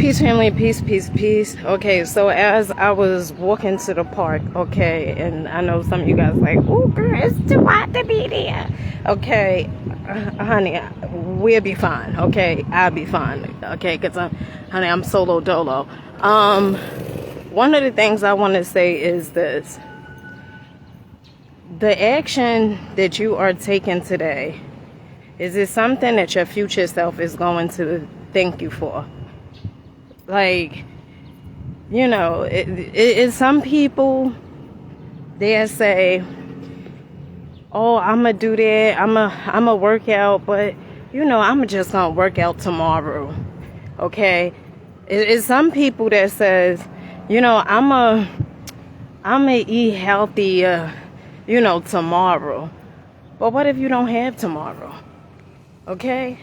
Peace, family, peace, peace, peace. Okay, so as I was walking to the park, okay, and I know some of you guys like, oh, girl, it's too hot to be there. Okay, honey, we'll be fine. Okay, I'll be fine. Okay, because I'm solo dolo. One of the things I want to say is this: the action that you are taking today, is it something that your future self is going to thank you for? Like, you know, it's some people, they say, oh, I'm going to do that, I'm going to work out, but, you know, I'm just going to work out tomorrow, okay? It's some people that says, you know, I'm going to eat healthy, you know, tomorrow. But what if you don't have tomorrow, okay?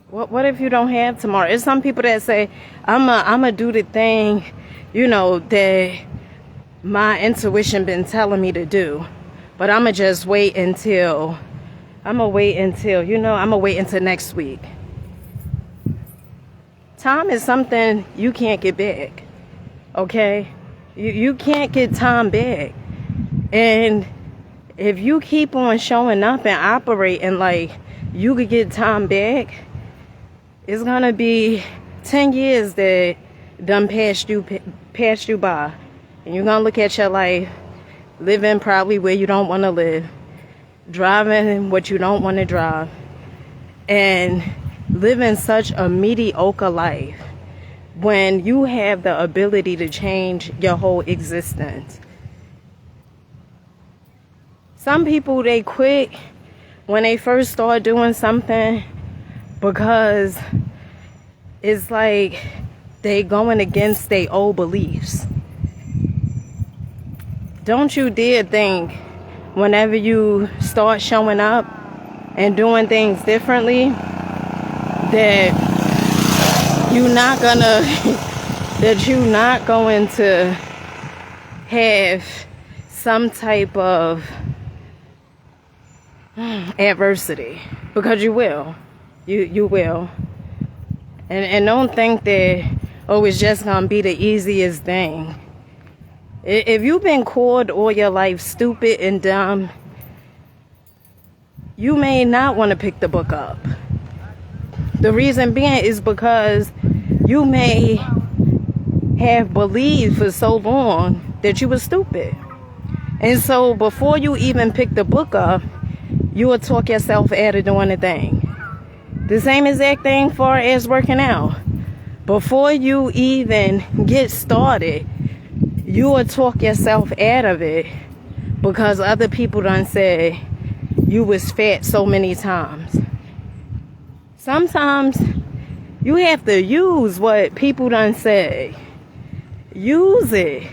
What if you don't have tomorrow? It's some people that say, I'm a do the thing, you know, that my intuition been telling me to do. But I'm going to just wait until, you know, I'm going to wait until next week. Time is something you can't get back, okay? You can't get time back. And if you keep on showing up and operating like you could get time back, it's gonna be 10 years that done passed you by. And you're gonna look at your life, living probably where you don't want to live, driving what you don't want to drive, and living such a mediocre life when you have the ability to change your whole existence. Some people, they quit when they first start doing something because it's like they going against their old beliefs. Don't you dare think whenever you start showing up and doing things differently that you're not going to have some type of adversity, because you will. You will. And don't think that, oh, it's just gonna be the easiest thing. If you've been called all your life stupid and dumb, you may not want to pick the book up. The reason being is because you may have believed for so long that you were stupid. And so before you even pick the book up, you will talk yourself out of doing the thing. The same exact thing far as working out. Before you even get started, you will talk yourself out of it because other people done said you was fat so many times. Sometimes you have to use what people done say. Use it.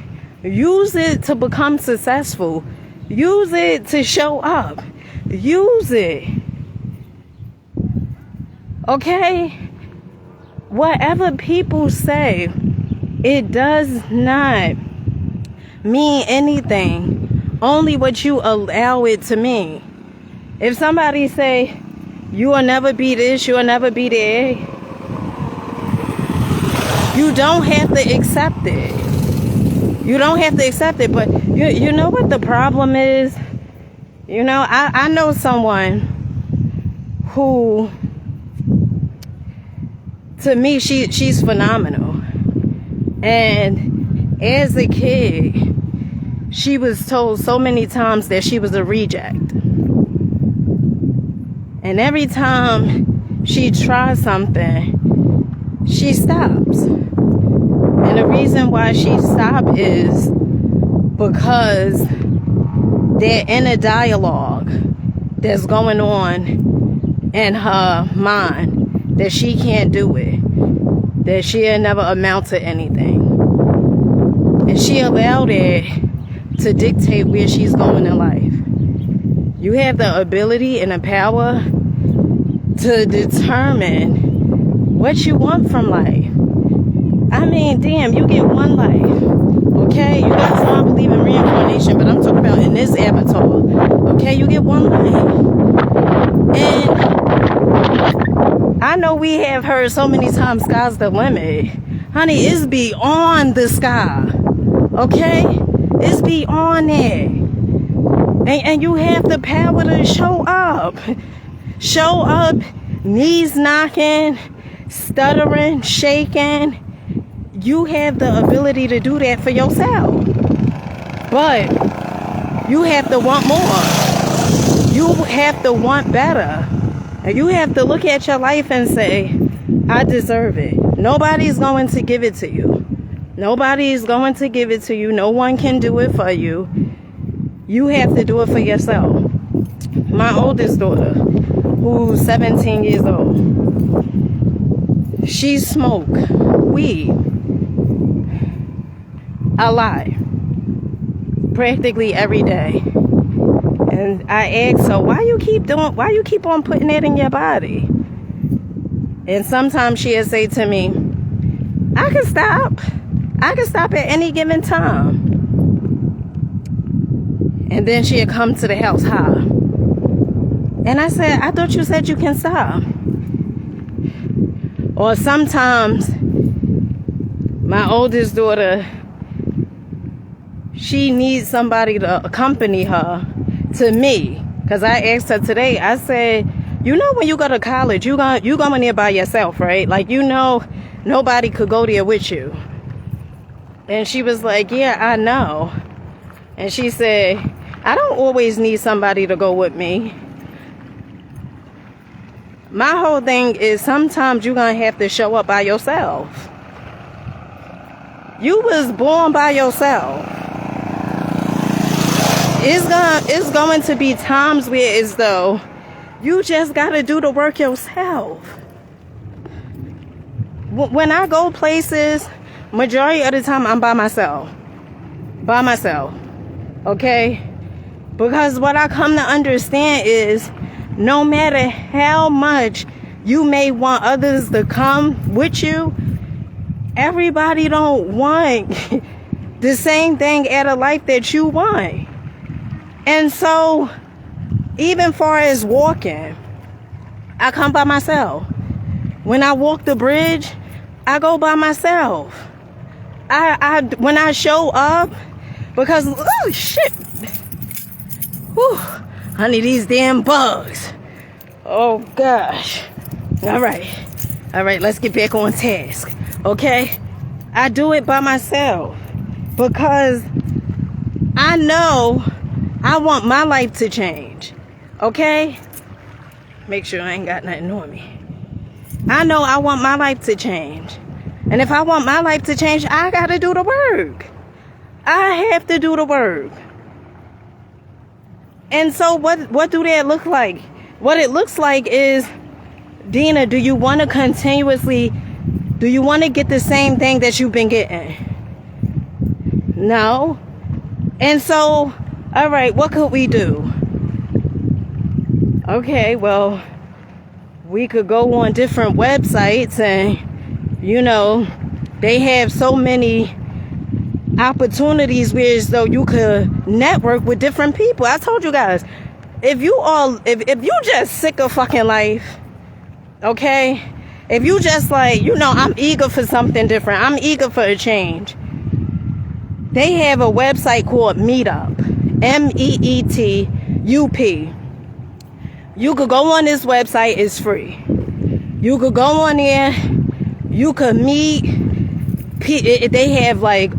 Use it to become successful. Use it to show up. Use it. Okay? Whatever people say, it does not mean anything. Only what you allow it to mean. If somebody say, you will never be this, you will never be that, you don't have to accept it. You don't have to accept it. But you know what the problem is? You know, I know someone who, to me, she's phenomenal. And as a kid, she was told so many times that she was a reject. And every time she tries something, she stops. And the reason why she stopped is because that inner dialogue that's going on in her mind, that she can't do it, that she'll never amount to anything. And she allowed it to dictate where she's going in life. You have the ability and the power to determine what you want from life. I mean, damn, you get one life, okay? You guys don't believe in reincarnation, but I'm talking about in this avatar, okay? You get one life. And I know we have heard so many times, sky's the limit. Honey, it's beyond the sky. Okay? It's beyond it. And you have the power to show up. Show up, knees knocking, stuttering, shaking. You have the ability to do that for yourself. But you have to want more. You have to want better. And you have to look at your life and say, I deserve it. Nobody's going to give it to you. Nobody is going to give it to you. No one can do it for you. You have to do it for yourself. My oldest daughter, who's 17 years old, she smoked weed a lot, practically every day. And I asked her, why you keep on putting that in your body? And sometimes she'll say to me, I can stop at any given time. And then she'll come to the house high. And I said, I thought you said you can stop. Or sometimes my oldest daughter, she needs somebody to accompany her to me. Because I asked her today, I said, you know, when you go to college, you going there by yourself, right? Like, you know, nobody could go there with you. And she was like, yeah, I know. And she said, I don't always need somebody to go with me. My whole thing is sometimes you're going to have to show up by yourself. You was born by yourself. It's going to be times where it's though you just got to do the work yourself. When I go places, majority of the time I'm by myself. By myself. Okay? Because what I come to understand is no matter how much you may want others to come with you, everybody don't want the same thing out of life that you want. And so, even far as walking, I come by myself. When I walk the bridge, I go by myself. When I show up, because, oh shit. Whew, honey, these damn bugs. Oh gosh. All right, let's get back on task. Okay? I do it by myself because I know I want my life to change. Okay? Make sure I ain't got nothing on me. I know I want my life to change. And if I want my life to change, I gotta do the work. I have to do the work. And so what do that look like? What it looks like is, Dina, do you want to get the same thing that you've been getting? No. And so, all right, what could we do? Okay, well, we could go on different websites and, you know, they have so many opportunities where as though you could network with different people. I told you guys, if you just sick of fucking life, okay, if you just like, you know, I'm eager for something different, I'm eager for a change, they have a website called Meetup, MEETUP. You could go on this website, it's free. You could go on there, you could meet. They have like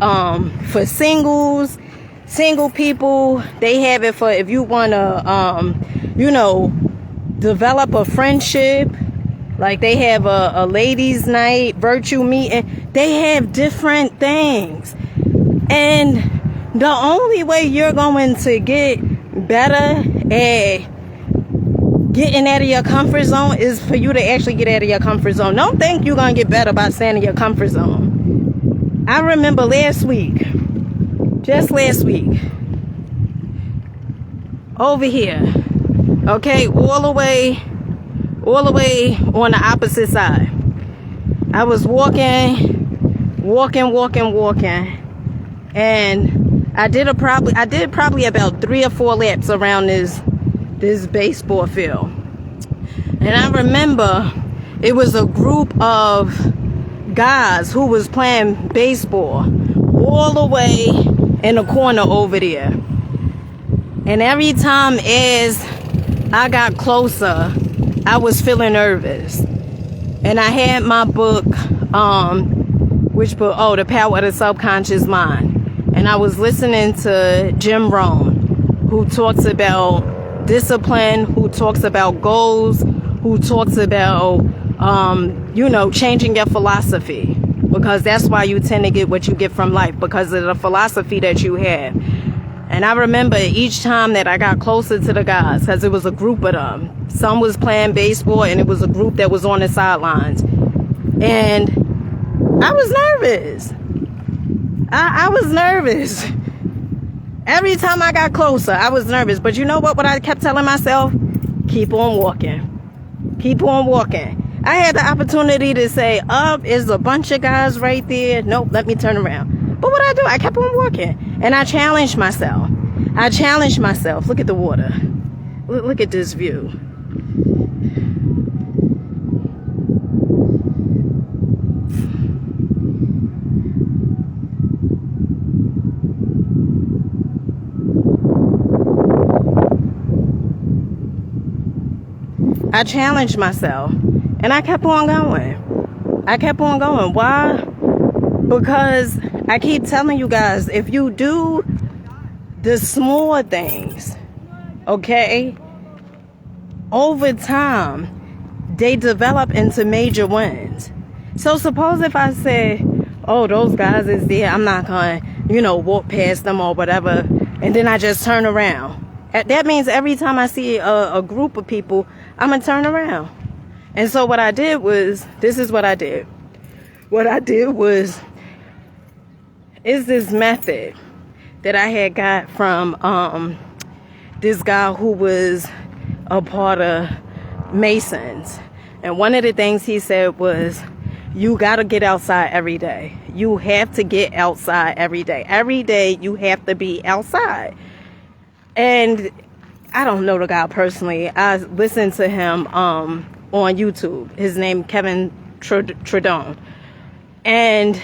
for single people. They have it for if you want to you know, develop a friendship. Like they have a ladies night, virtual meeting. They have different things. And the only way you're going to get better at getting out of your comfort zone is for you to actually get out of your comfort zone. Don't think you're going to get better by staying in your comfort zone. I remember just last week, over here, okay, all the way on the opposite side. I was walking, and I did probably about 3 or 4 laps around this baseball field. And I remember it was a group of guys who was playing baseball all the way in the corner over there. And every time as I got closer, I was feeling nervous. And I had my book, which book? Oh, The Power of the Subconscious Mind. And I was listening to Jim Rohn, who talks about discipline, who talks about goals, who talks about, changing your philosophy. Because that's why you tend to get what you get from life, because of the philosophy that you have. And I remember each time that I got closer to the guys, because it was a group of them. Some was playing baseball, and it was a group that was on the sidelines. And I was nervous. I was nervous. Every time I got closer, I was nervous. But you know what I kept telling myself? Keep on walking. Keep on walking. I had the opportunity to say, up is a bunch of guys right there. Nope, let me turn around. But what I do? I kept on walking. And I challenged myself. Look at the water. Look at this view. I challenged myself, and I kept on going. Why? Because I keep telling you guys, if you do the small things, okay, over time, they develop into major wins. So suppose if I say, oh, those guys is there, I'm not going to, walk past them or whatever, and then I just turn around. That means every time I see a group of people, I'm going to turn around. And so what I did was, this is what I did. What I did was, is this method that I had got from this guy who was a part of Masons. And one of the things he said was, you got to get outside every day. You have to get outside every day. Every day you have to be outside. And I don't know the guy personally. I listened to him on YouTube. His name Kevin Tredone. And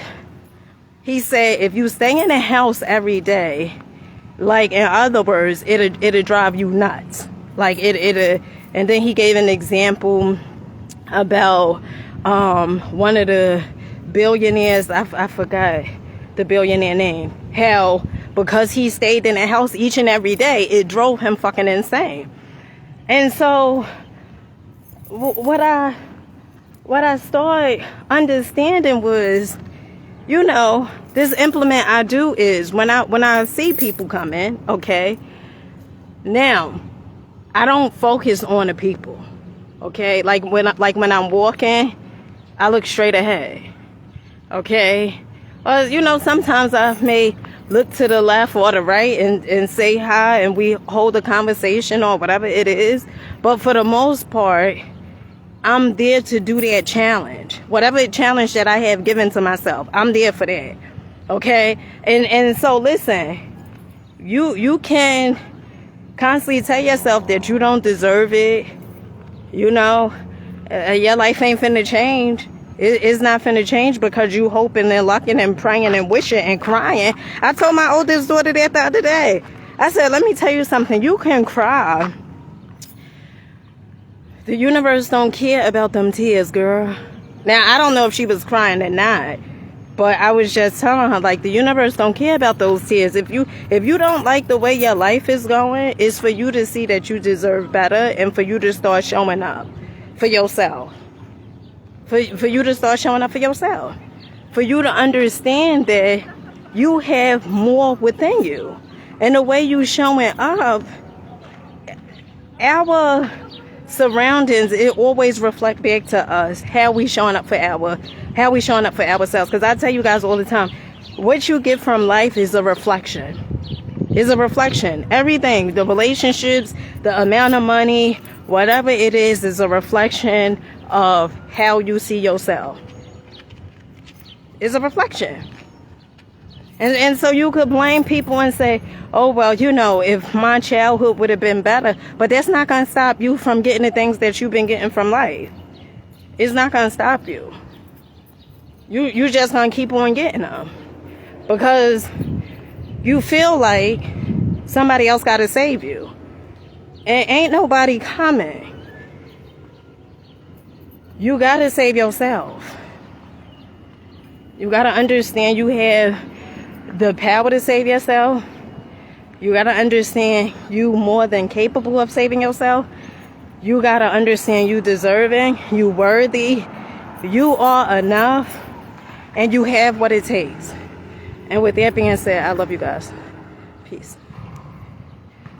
he said if you stay in the house every day, like in other words, it'll drive you nuts. Like it'll. And then he gave an example about one of the billionaires. I forgot the billionaire name. How because he stayed in the house each and every day, it drove him fucking insane. And so what I started understanding was, this implement I do is when I see people come in, okay, now I don't focus on the people, okay, like when I'm walking, I look straight ahead, okay. Sometimes I may look to the left or the right and say hi, and we hold a conversation or whatever it is. But for the most part, I'm there to do that challenge. Whatever challenge that I have given to myself, I'm there for that. Okay? And so listen, you can constantly tell yourself that you don't deserve it. Your life ain't finna change. It's not finna change because you hoping and lucking and praying and wishing and crying. I told my oldest daughter that the other day. I said, let me tell you something. You can cry. The universe don't care about them tears, girl. Now, I don't know if she was crying or not, but I was just telling her, like, the universe don't care about those tears. If you don't like the way your life is going, it's for you to see that you deserve better and for you to start showing up for yourself. For you to start showing up for yourself. For you to understand that you have more within you. And the way you showing up, our surroundings, it always reflect back to us how we showing up for ourselves. Because I tell you guys all the time, what you get from life is a reflection. It's a reflection. Everything, the relationships, the amount of money, whatever it is a reflection of how you see yourself. It's a reflection. And so you could blame people and say, oh, well, if my childhood would have been better. But that's not going to stop you from getting the things that you've been getting from life. It's not going to stop you. You just gonna keep on getting them because you feel like somebody else gotta save you. And ain't nobody coming. You gotta save yourself. You gotta understand you have the power to save yourself. You gotta understand you more than capable of saving yourself. You gotta understand you deserving, you worthy, you are enough, and you have what it takes. And with that being said, I love you guys. Peace.